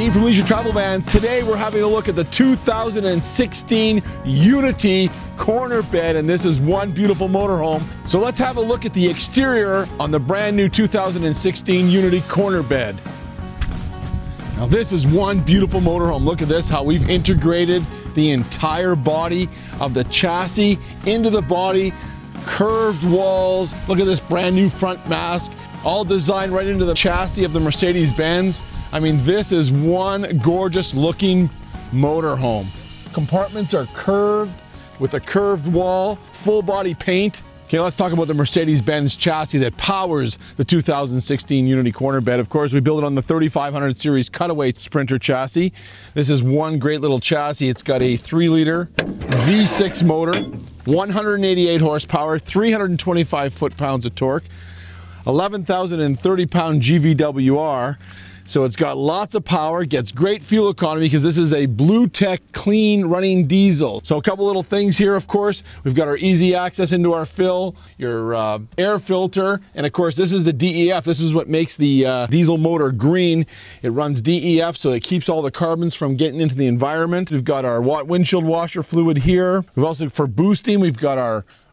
Dean from Leisure Travel Vans. Today we're having a look at the 2016 Unity corner bed, and this is one beautiful motorhome. So let's have a look at the exterior on the brand new 2016 Unity corner bed. Now this is one beautiful motorhome. Look at this, how we've integrated the entire body of the chassis into the body, curved walls. Look at this brand new front mast, all designed right into the chassis of the Mercedes-Benz. I mean, this is one gorgeous looking motorhome. Compartments are curved with a curved wall, full body paint. Okay, let's talk about the Mercedes-Benz chassis that powers the 2016 Unity corner bed. Of course, we build it on the 3500 series cutaway Sprinter chassis. This is one great little chassis. It's got a 3-liter V6 motor, 188 horsepower, 325 foot-pounds of torque, 11,030 pound GVWR. So it's got lots of power, gets great fuel economy because this is a Blue Tech clean running diesel. So a couple little things here, of course. We've got our easy access into our fill, your air filter, and of course this is the DEF. This is what makes the diesel motor green. It runs DEF, so it keeps all the carbons from getting into the environment. We've got our windshield washer fluid here. We've also, for boosting, we've got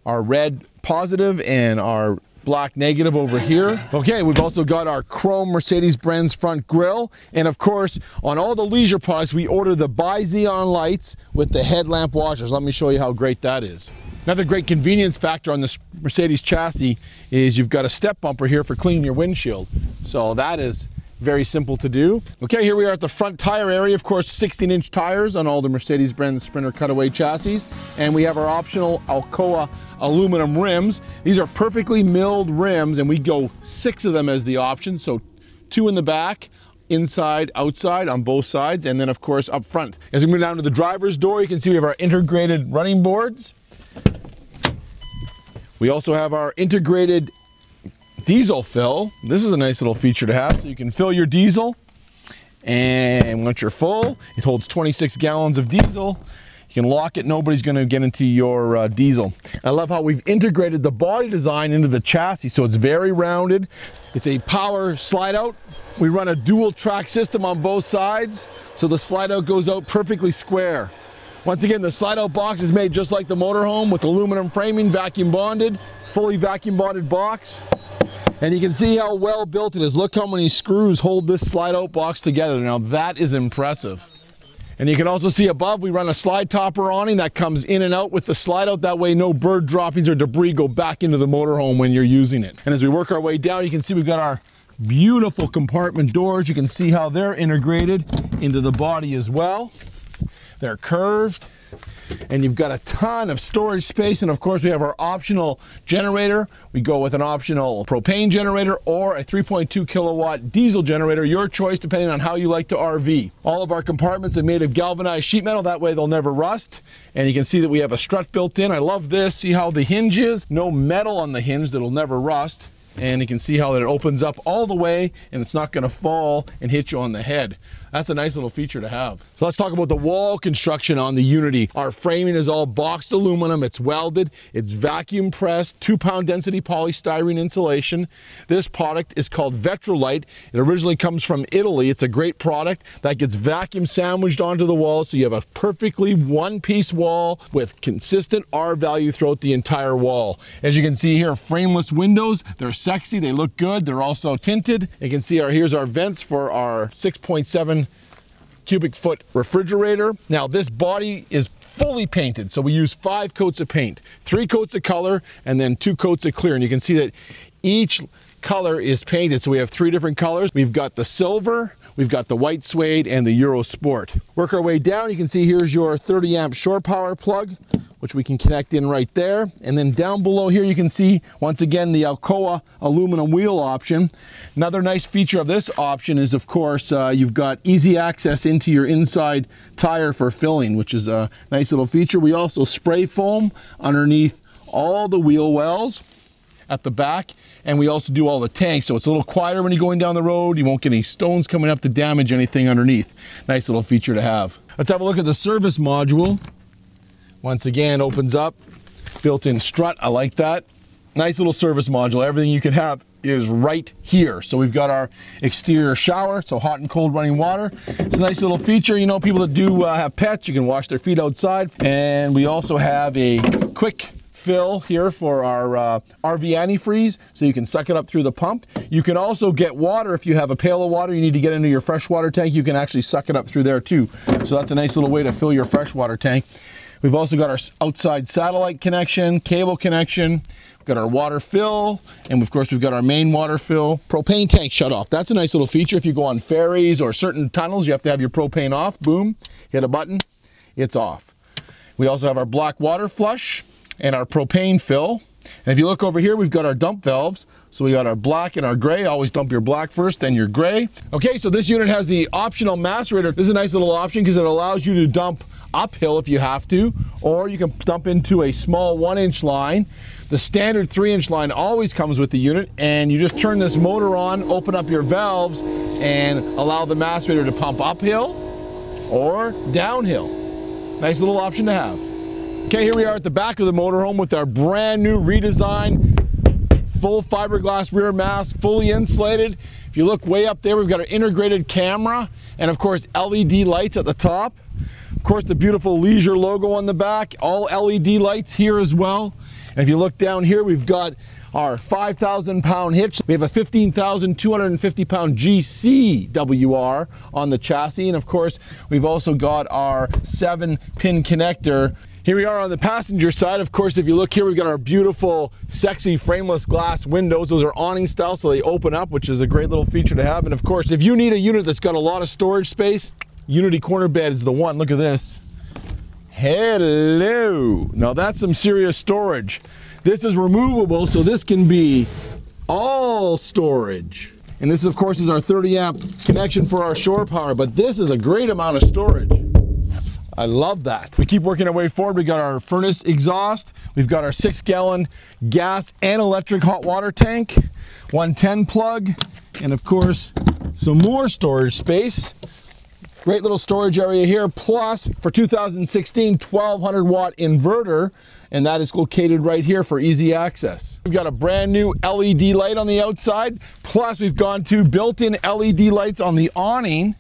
our red positive and our black negative over here. Okay, we've also got our chrome Mercedes-Benz front grille, and of course on all the leisure products we order the bi-xenon lights with the headlamp washers. Let me show you how great that is. Another great convenience factor on this Mercedes chassis is you've got a step bumper here for cleaning your windshield, so that is very simple to do. Okay, here we are at the front tire area. Of course, 16-inch tires on all the Mercedes-Benz Sprinter cutaway chassis. And we have our optional Alcoa aluminum rims. These are perfectly milled rims, and we go 6 of them as the option. So 2 in the back, inside, outside, on both sides, and then of course up front. As we move down to the driver's door, you can see we have our integrated running boards. We also have our integrated diesel fill. This is a nice little feature to have. So you can fill your diesel, and once you're full, it holds 26 gallons of diesel. You can lock it, nobody's going to get into your diesel. I love how we've integrated the body design into the chassis, so it's very rounded. It's a power slide out. We run a dual track system on both sides, so the slide out goes out perfectly square. Once again, the slide out box is made just like the motorhome with aluminum framing, vacuum bonded, fully vacuum bonded box. And you can see how well built it is. Look how many screws hold this slide out box together. Now that is impressive. And you can also see above we run a slide topper awning that comes in and out with the slide out. That way no bird droppings or debris go back into the motorhome when you're using it. And as we work our way down, you can see we've got our beautiful compartment doors. You can see how they're integrated into the body as well. They're curved, and you've got a ton of storage space. And of course we have our optional generator. We go with an optional propane generator or a 3.2 kilowatt diesel generator, your choice depending on how you like to RV. All of our compartments are made of galvanized sheet metal, that way they'll never rust. And you can see that we have a strut built in. I love this. See how the hinge is? No metal on the hinge that'll never rust. And you can see how that it opens up all the way and it's not going to fall and hit you on the head. That's a nice little feature to have. So let's talk about the wall construction on the Unity. Our framing is all boxed aluminum. It's welded. It's vacuum pressed, 2-pound density polystyrene insulation. This product is called Vetrolite. It originally comes from Italy. It's a great product that gets vacuum sandwiched onto the wall, so you have a perfectly one-piece wall with consistent R value throughout the entire wall. As you can see here, frameless windows. They're sexy. They look good. They're also tinted. You can see here's our vents for our 6.7 cubic foot refrigerator. Now this body is fully painted, so we use 5 coats of paint, 3 coats of color and then 2 coats of clear. And you can see that each color is painted, so we have 3 different colors. We've got the silver, we've got the white suede, and the Euro Sport. Work our way down, you can see here's your 30 amp shore power plug, which we can connect in right there. And then down below here you can see once again the Alcoa aluminum wheel option. Another nice feature of this option is of course you've got easy access into your inside tire for filling, which is a nice little feature. We also spray foam underneath all the wheel wells at the back, and we also do all the tanks, so it's a little quieter when you're going down the road. You won't get any stones coming up to damage anything underneath. Nice little feature to have. Let's have a look at the service module. Once again, opens up, built-in strut. I like that. Nice little service module. Everything you can have is right here. So we've got our exterior shower, so hot and cold running water. It's a nice little feature. You know, people that do have pets, you can wash their feet outside. And we also have a quick fill here for our RV antifreeze, so you can suck it up through the pump. You can also get water if you have a pail of water you need to get into your freshwater tank. You can actually suck it up through there too. So that's a nice little way to fill your freshwater tank. We've also got our outside satellite connection, cable connection. We've got our water fill, and of course we've got our main water fill. Propane tank shut off. That's a nice little feature. If you go on ferries or certain tunnels, you have to have your propane off. Boom, hit a button, it's off. We also have our black water flush and our propane fill. And if you look over here, we've got our dump valves. So we got our black and our gray. Always dump your black first, then your gray. Okay, so this unit has the optional macerator. This is a nice little option because it allows you to dump uphill if you have to, or you can dump into a small 1-inch line. The standard 3-inch line always comes with the unit, and you just turn this motor on, open up your valves, and allow the macerator to pump uphill or downhill. Nice little option to have. Okay, here we are at the back of the motorhome with our brand new redesigned full fiberglass rear mast, fully insulated. If you look way up there, we've got an integrated camera and of course LED lights at the top. Of course, the beautiful Leisure logo on the back, all LED lights here as well. And if you look down here, we've got our 5,000-pound hitch. We have a 15,250-pound GCWR on the chassis. And of course, we've also got our 7-pin connector. Here we are on the passenger side. Of course, if you look here, we've got our beautiful, sexy frameless glass windows. Those are awning style, so they open up, which is a great little feature to have. And of course, if you need a unit that's got a lot of storage space, Unity corner bed is the one. Look at this. Hello. Now that's some serious storage. This is removable, so this can be all storage. And this, of course, is our 30-amp connection for our shore power, but this is a great amount of storage. I love that. We keep working our way forward. We got our furnace exhaust. We've got our 6-gallon gas and electric hot water tank, 110 plug, and of course, some more storage space. Great little storage area here, plus for 2016, 1200 watt inverter, and that is located right here for easy access. We've got a brand new LED light on the outside, plus we've gone to built-in LED lights on the awning,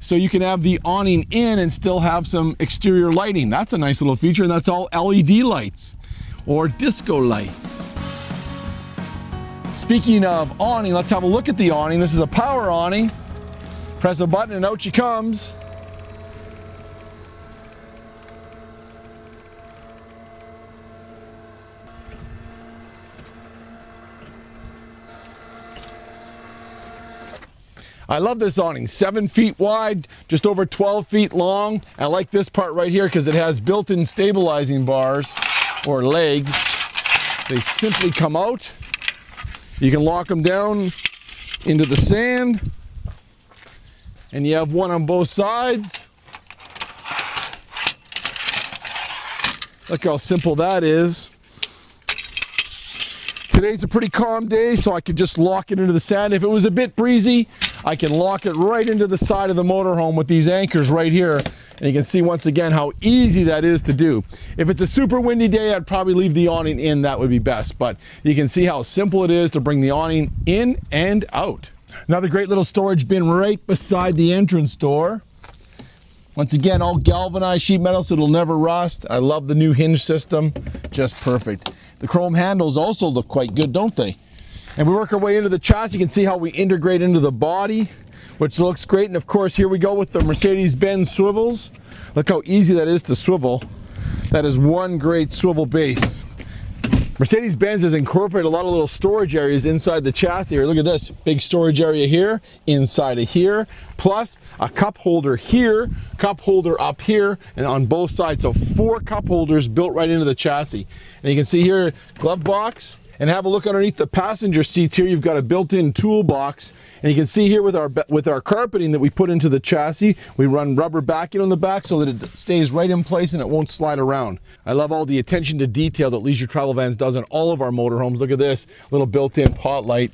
so you can have the awning in and still have some exterior lighting. That's a nice little feature, and that's all LED lights or disco lights. Speaking of awning, let's have a look at the awning. This is a power awning. Press a button and out she comes. I love this awning, 7 feet wide, just over 12 feet long. I like this part right here because it has built-in stabilizing bars or legs. They simply come out. You can lock them down into the sand, and you have one on both sides. Look how simple that is. Today's a pretty calm day, so I could just lock it into the sand. If it was a bit breezy, I can lock it right into the side of the motorhome with these anchors right here. And you can see once again how easy that is to do. If it's a super windy day, I'd probably leave the awning in, that would be best. But you can see how simple it is to bring the awning in and out. Another great little storage bin right beside the entrance door. Once again, all galvanized sheet metal, so it'll never rust. I love the new hinge system, just perfect. The chrome handles also look quite good, don't they? And we work our way into the chassis. You can see how we integrate into the body, which looks great. And of course, here we go with the Mercedes-Benz swivels. Look how easy that is to swivel. That is one great swivel base. Mercedes-Benz has incorporated a lot of little storage areas inside the chassis here. Look at this, big storage area here, inside of here, plus a cup holder here, cup holder up here, and on both sides. So 4 cup holders built right into the chassis. And you can see here, glove box. And have a look underneath the passenger seats here. You've got a built-in toolbox, and you can see here with our carpeting that we put into the chassis, we run rubber backing on the back so that it stays right in place and it won't slide around. I love all the attention to detail that Leisure Travel Vans does on all of our motorhomes. Look at this little built-in pot light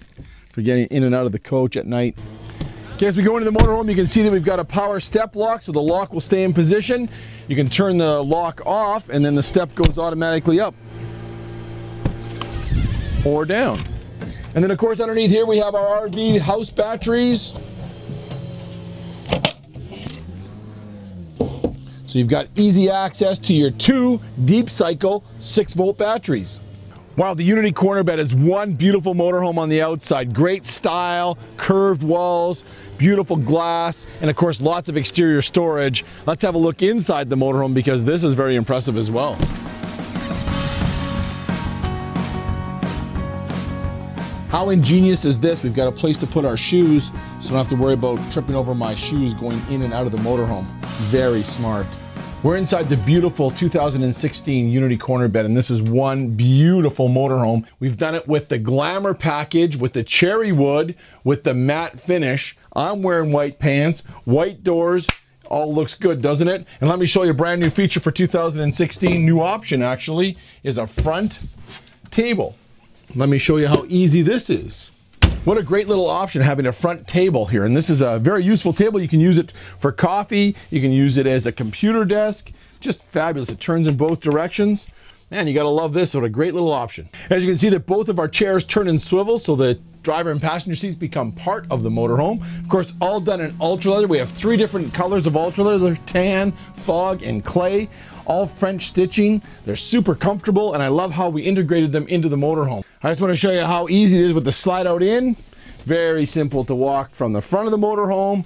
for getting in and out of the coach at night. Okay, as we go into the motorhome, you can see that we've got a power step lock, so the lock will stay in position. You can turn the lock off, and then the step goes automatically up or down. And then of course underneath here we have our RV house batteries. So you've got easy access to your 2 deep cycle 6-volt batteries. Wow, the Unity corner bed is one beautiful motorhome on the outside. Great style, curved walls, beautiful glass, and of course lots of exterior storage. Let's have a look inside the motorhome because this is very impressive as well. How ingenious is this? We've got a place to put our shoes, so I don't have to worry about tripping over my shoes going in and out of the motorhome. Very smart. We're inside the beautiful 2016 Unity corner bed, and this is one beautiful motorhome. We've done it with the glamour package, with the cherry wood, with the matte finish. I'm wearing white pants, white doors. All looks good, doesn't it? And let me show you a brand new feature for 2016. New option actually is a front table. Let me show you how easy this is. What a great little option having a front table here. And this is a very useful table. You can use it for coffee. You can use it as a computer desk. Just fabulous. It turns in both directions. Man, you gotta love this. What a great little option. As you can see that both of our chairs turn and swivel so the driver and passenger seats become part of the motorhome. Of course, all done in ultra leather. We have 3 different colors of ultra leather: tan, fog, and clay. All French stitching. They're super comfortable, and I love how we integrated them into the motorhome. I just want to show you how easy it is with the slide out in. Very simple to walk from the front of the motorhome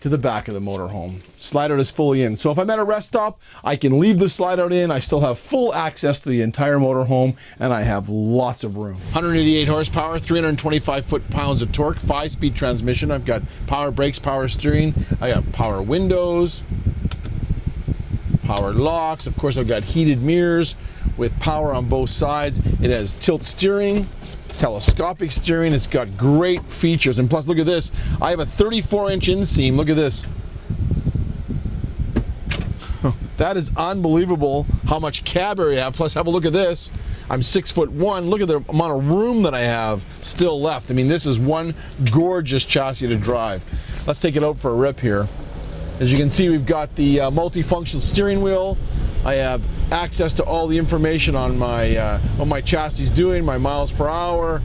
to the back of the motorhome. Slide out is fully in. So if I'm at a rest stop, I can leave the slide out in. I still have full access to the entire motorhome, and I have lots of room. 188 horsepower, 325 foot-pounds of torque, 5-speed transmission. I've got power brakes, power steering. I got power windows, power locks. Of course, I've got heated mirrors with power on both sides. It has tilt steering, telescopic steering. It's got great features. And plus, look at this. I have a 34-inch inseam. Look at this. That is unbelievable how much cab area I have. Plus, have a look at this. I'm 6'1". Look at the amount of room that I have still left. I mean, this is one gorgeous chassis to drive. Let's take it out for a rip here. As you can see, we've got the multifunctional steering wheel. I have access to all the information on my what my chassis is doing, my miles per hour,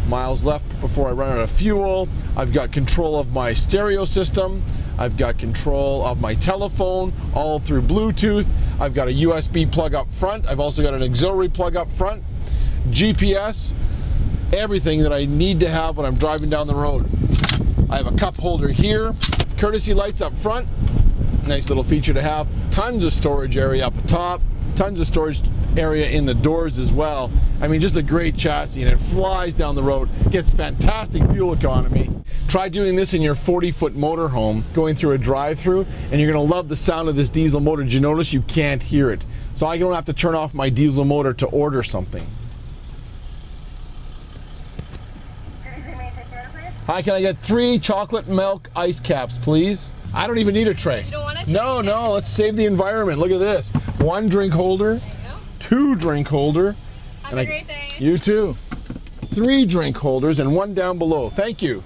miles left before I run out of fuel. I've got control of my stereo system. I've got control of my telephone, all through Bluetooth. I've got a USB plug up front. I've also got an auxiliary plug up front, GPS, everything that I need to have when I'm driving down the road. I have a cup holder here, courtesy lights up front, nice little feature to have. Tons of storage area up top, tons of storage area in the doors as well. I mean, just a great chassis, and it flies down the road, gets fantastic fuel economy. Try doing this in your 40-foot motorhome, going through a drive-through, and you're gonna love the sound of this diesel motor. Did you notice you can't hear it? So I don't have to turn off my diesel motor to order something. Hi, can I get 3 chocolate milk ice caps, please? I don't even need a tray. You don't want a tray? No, no, let's save the environment. Look at this. 1 drink holder, 2 drink holder. Have a great day. You too. 3 drink holders and 1 down below. Thank you.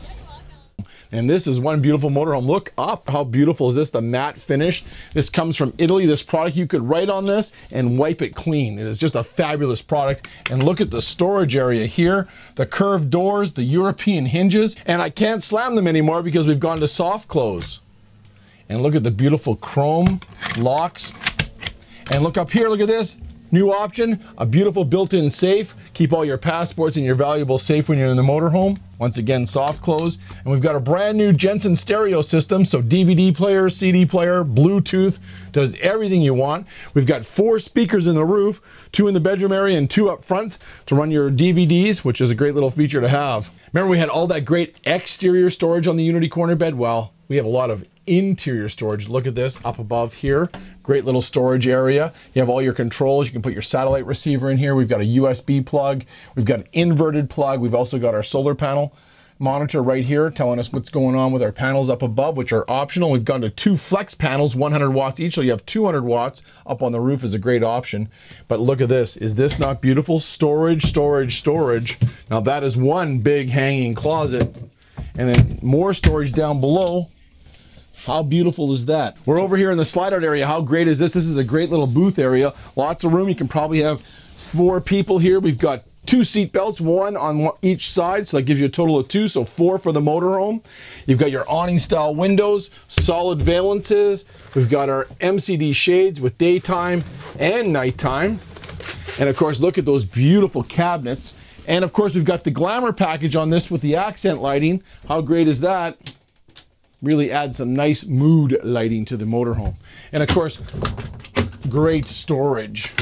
And this is one beautiful motorhome. Look up, how beautiful is this, the matte finish. This comes from Italy. This product, you could write on this and wipe it clean. It is just a fabulous product. And look at the storage area here, the curved doors, the European hinges, and I can't slam them anymore because we've gone to soft close. And look at the beautiful chrome locks. And look up here, look at this. New option, a beautiful built-in safe. Keep all your passports and your valuables safe when you're in the motorhome. Once again, soft close. And we've got a brand new Jensen stereo system, so DVD player, CD player, Bluetooth, does everything you want. We've got 4 speakers in the roof, 2 in the bedroom area and 2 up front to run your DVDs, which is a great little feature to have. Remember we had all that great exterior storage on the Unity corner bed? Well, we have a lot of interior storage. Look at this up above here. Great little storage area. You have all your controls. You can put your satellite receiver in here. We've got a USB plug. We've got an inverted plug. We've also got our solar panel monitor right here telling us what's going on with our panels up above, which are optional. We've gone to 2 flex panels, 100 watts each, so you have 200 watts up on the roof is a great option. But look at this. Is this not beautiful? Storage, storage, storage. Now that is one big hanging closet, and then more storage down below. How beautiful is that? We're over here in the slide out area. How great is this? This is a great little booth area. Lots of room. You can probably have 4 people here. We've got 2 seat belts, 1 on each side, so that gives you a total of 2, so 4 for the motorhome. You've got your awning style windows, solid valances. We've got our MCD shades with daytime and nighttime. And of course, look at those beautiful cabinets. And of course, we've got the glamour package on this with the accent lighting. How great is that? Really adds some nice mood lighting to the motorhome. And of course, great storage.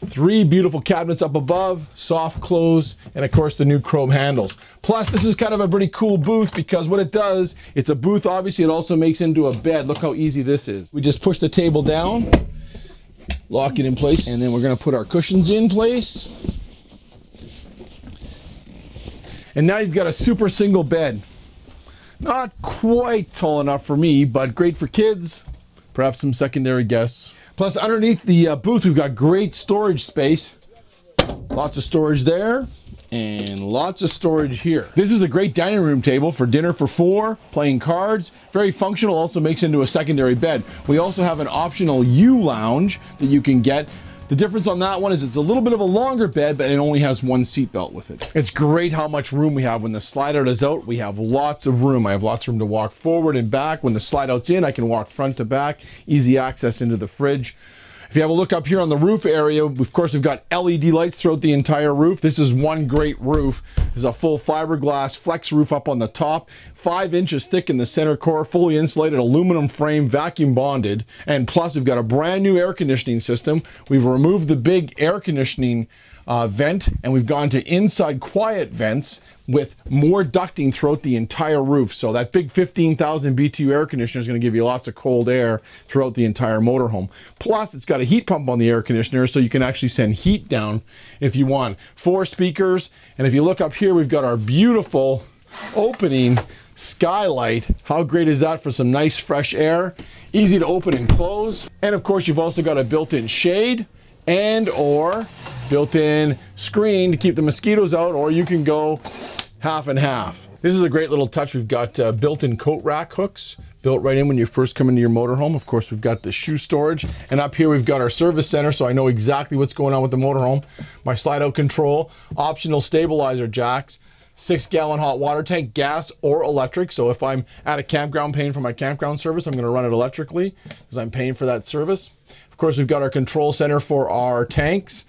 3 beautiful cabinets up above, soft close, and of course the new chrome handles. Plus, this is kind of a pretty cool booth because what it does, it's a booth, obviously it also makes into a bed. Look how easy this is. We just push the table down, lock it in place, and then we're gonna put our cushions in place. And now you've got a super single bed. Not quite tall enough for me, but great for kids, perhaps some secondary guests. Plus, underneath the booth, we've got great storage space. Lots of storage there, and lots of storage here. This is a great dining room table for dinner for 4, playing cards. Very functional, also makes into a secondary bed. We also have an optional U lounge that you can get. The difference on that one is it's a little bit of a longer bed, but it only has 1 seat belt with it. It's great how much room we have. When the slide out is out, we have lots of room. I have lots of room to walk forward and back. When the slide out's in, I can walk front to back. Easy access into the fridge. If you have a look up here on the roof area, of course, we've got LED lights throughout the entire roof. This is one great roof. There's a full fiberglass flex roof up on the top, 5 inches thick in the center core, fully insulated aluminum frame, vacuum bonded. And plus, we've got a brand new air conditioning system. We've removed the big air conditioning vent, and we've gone to inside quiet vents with more ducting throughout the entire roof. So that big 15,000 BTU air conditioner is going to give you lots of cold air throughout the entire motorhome. Plus, it's got a heat pump on the air conditioner, so you can actually send heat down if you want. 4 speakers, and if you look up here, we've got our beautiful opening skylight. How great is that for some nice fresh air? Easy to open and close. And of course, you've also got a built-in shade and or built-in screen to keep the mosquitoes out, or you can go half and half. This is a great little touch. We've got built-in coat rack hooks built right in when you first come into your motorhome. Of course, we've got the shoe storage, and up here we've got our service center, so I know exactly what's going on with the motorhome. My slide-out control, optional stabilizer jacks, 6-gallon hot water tank, gas or electric. So if I'm at a campground paying for my campground service, I'm going to run it electrically because I'm paying for that service. Of course, we've got our control center for our tanks.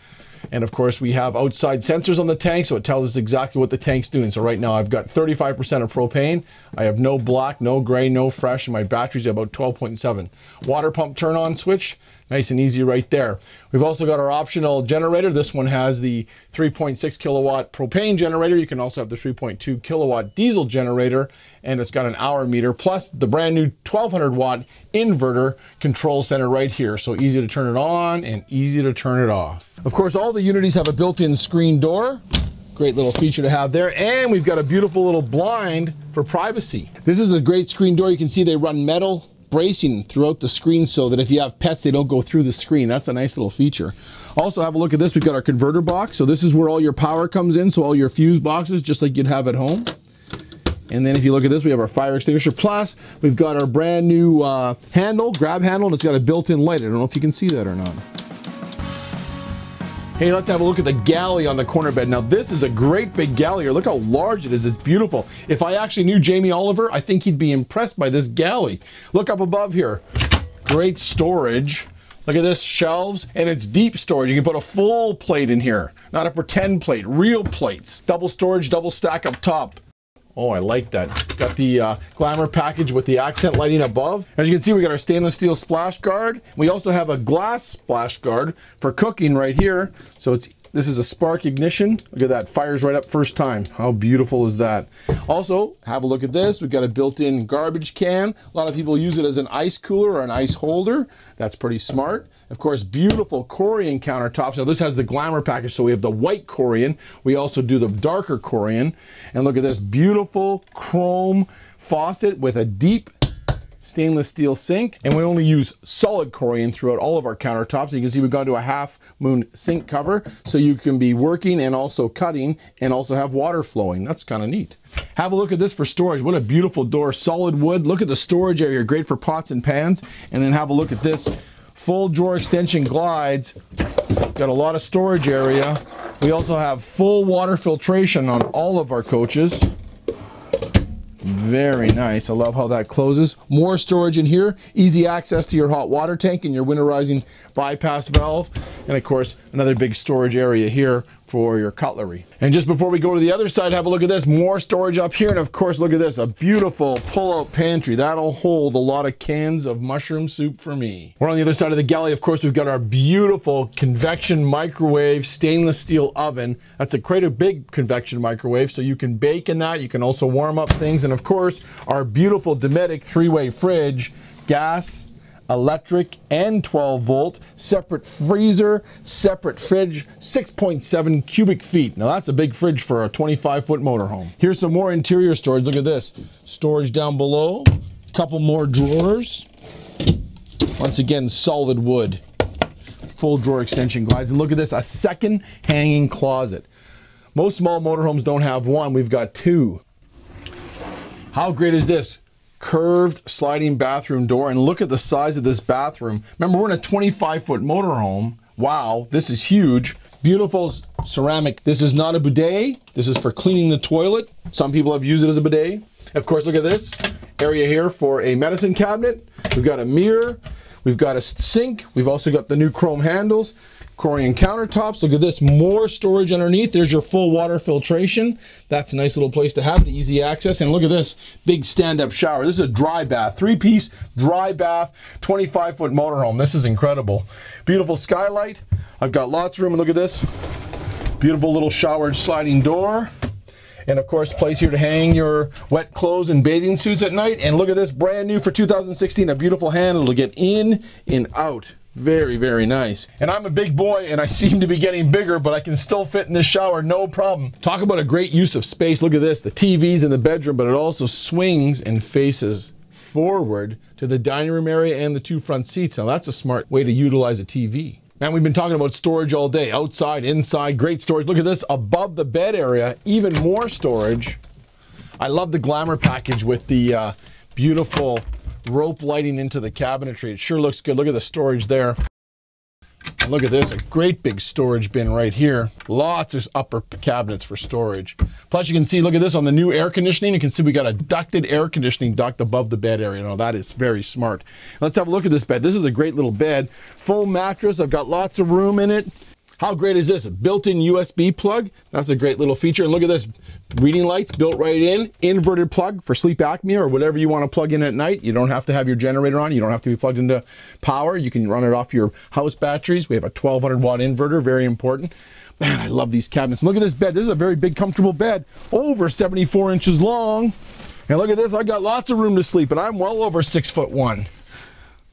And of course, we have outside sensors on the tank, so it tells us exactly what the tank's doing. So right now I've got 35% of propane. I have no black, no gray, no fresh, and my battery's about 12.7. Water pump turn on switch, nice and easy right there. We've also got our optional generator. This one has the 3.6 kilowatt propane generator. You can also have the 3.2 kilowatt diesel generator, and it's got an hour meter, plus the brand new 1200 watt inverter control center right here. So easy to turn it on and easy to turn it off. Of course, all the Unities have a built-in screen door. Great little feature to have there. And we've got a beautiful little blind for privacy. This is a great screen door. You can see they run metal bracing throughout the screen so that if you have pets, they don't go through the screen. That's a nice little feature. Also, have a look at this. We've got our converter box. So this is where all your power comes in. So all your fuse boxes, just like you'd have at home. And then if you look at this, we have our fire extinguisher. Plus, we've got our brand new handle, grab handle, and it's got a built-in light. I don't know if you can see that or not. Hey, let's have a look at the galley on the corner bed. Now, this is a great big galley. Look how large it is. It's beautiful. If I actually knew Jamie Oliver, I think he'd be impressed by this galley. Look up above here. Great storage. Look at this, shelves, and it's deep storage. You can put a full plate in here, not a pretend plate, real plates. Double storage, double stack up top. Oh, I like that. Got the glamour package with the accent lighting above. As you can see, we got our stainless steel splash guard. We also have a glass splash guard for cooking right here. So this is a spark ignition. Look at that, fires right up first time. How beautiful is that? Also, have a look at this. We've got a built-in garbage can. A lot of people use it as an ice cooler or an ice holder. That's pretty smart. Of course, beautiful Corian countertops. Now this has the glamour package, so we have the white Corian. We also do the darker Corian. And look at this beautiful chrome faucet with a deep stainless steel sink, and we only use solid Corian throughout all of our countertops. You can see we've gone to a half moon sink cover, so you can be working and also cutting and also have water flowing. That's kind of neat. Have a look at this for storage. What a beautiful door, solid wood. Look at the storage area, great for pots and pans. And then have a look at this. Full drawer extension glides. Got a lot of storage area. We also have full water filtration on all of our coaches. Very nice. I love how that closes. More storage in here. Easy access to your hot water tank and your winterizing bypass valve. And of course, another big storage area here for your cutlery. And just before we go to the other side, have a look at this. More storage up here. And of course, look at this. A beautiful pull-out pantry. That'll hold a lot of cans of mushroom soup for me. We're on the other side of the galley. Of course, we've got our beautiful convection microwave stainless steel oven. That's quite a big convection microwave, so you can bake in that. You can also warm up things. And of course, our beautiful Dometic 3-way fridge, gas, electric, and 12 volt, separate freezer, separate fridge, 6.7 cubic feet. Now that's a big fridge for a 25-foot motorhome. Here's some more interior storage. Look at this. Storage down below, couple more drawers. Once again, solid wood. Full drawer extension glides. And look at this, a second hanging closet. Most small motorhomes don't have one. We've got two. How great is this? Curved sliding bathroom door, and look at the size of this bathroom. Remember, we're in a 25-foot motorhome. Wow, this is huge. Beautiful ceramic. This is not a bidet. This is for cleaning the toilet. Some people have used it as a bidet. Of course, look at this area here for a medicine cabinet. We've got a mirror. We've got a sink. We've also got the new chrome handles. Corian countertops. Look at this, more storage underneath. There's your full water filtration. That's a nice little place to have it, easy access. And look at this, big stand-up shower. This is a dry bath, 3-piece dry bath, 25-foot motorhome. This is incredible. Beautiful skylight. I've got lots of room, and look at this. Beautiful little showered sliding door. And of course, place here to hang your wet clothes and bathing suits at night. And look at this, brand new for 2016, a beautiful handle to get in and out. Very, very nice. And I'm a big boy and I seem to be getting bigger, but I can still fit in this shower, no problem. Talk about a great use of space. Look at this, the TV's in the bedroom, but it also swings and faces forward to the dining room area and the two front seats. Now that's a smart way to utilize a TV. Man, we've been talking about storage all day, outside, inside, great storage. Look at this, above the bed area, even more storage. I love the Glamour package with the beautiful rope lighting into the cabinetry. It sure looks good. Look at the storage there. And look at this, a great big storage bin right here. Lots of upper cabinets for storage. Plus you can see, look at this on the new air conditioning. You can see we got a ducted air conditioning duct above the bed area. Now that is very smart. Let's have a look at this bed. This is a great little bed. Full mattress. I've got lots of room in it. How great is this? A built-in USB plug. That's a great little feature. And look at this, reading lights built right in. Inverted plug for sleep apnea or whatever you want to plug in at night. You don't have to have your generator on. You don't have to be plugged into power. You can run it off your house batteries. We have a 1200 watt inverter, very important. Man, I love these cabinets. Look at this bed. This is a very big, comfortable bed, over 74 inches long. And look at this, I got lots of room to sleep, and I'm well over 6'1".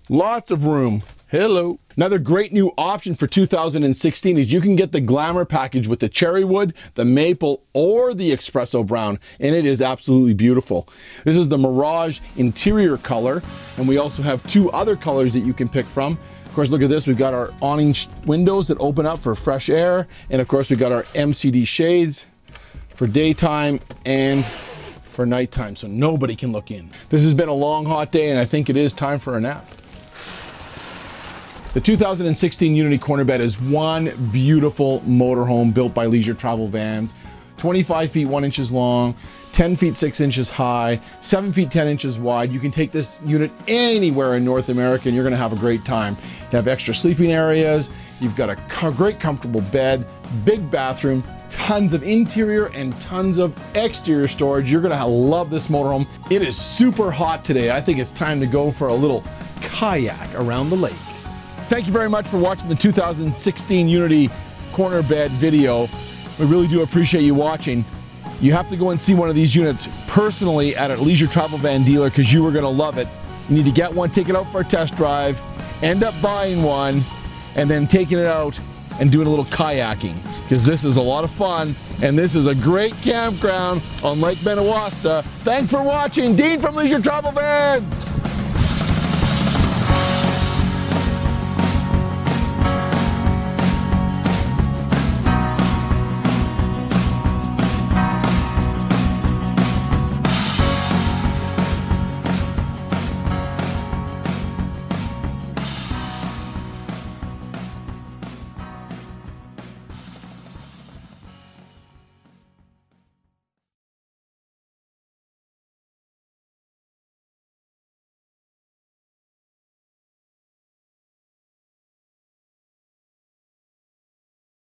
Lots of room. Hello. Another great new option for 2016 is you can get the Glamour package with the cherry wood, the maple, or the espresso brown, and it is absolutely beautiful. This is the Mirage interior color, and we also have two other colors that you can pick from. Of course, look at this. We've got our awning windows that open up for fresh air, and of course, we've got our MCD shades for daytime and for nighttime, so nobody can look in. This has been a long, hot day, and I think it is time for a nap. The 2016 Unity Corner Bed is one beautiful motorhome built by Leisure Travel Vans. 25 feet 1 inches long, 10 feet 6 inches high, 7 feet 10 inches wide. You can take this unit anywhere in North America and you're gonna have a great time. You have extra sleeping areas, you've got a great comfortable bed, big bathroom, tons of interior and tons of exterior storage. You're gonna love this motorhome. It is super hot today. I think it's time to go for a little kayak around the lake. Thank you very much for watching the 2016 Unity Corner Bed video. We really do appreciate you watching. You have to go and see one of these units personally at a Leisure Travel Van dealer because you are going to love it. You need to get one, take it out for a test drive, end up buying one, and then taking it out and doing a little kayaking because this is a lot of fun and this is a great campground on Lake Benawasta. Thanks for watching. Dean from Leisure Travel Vans.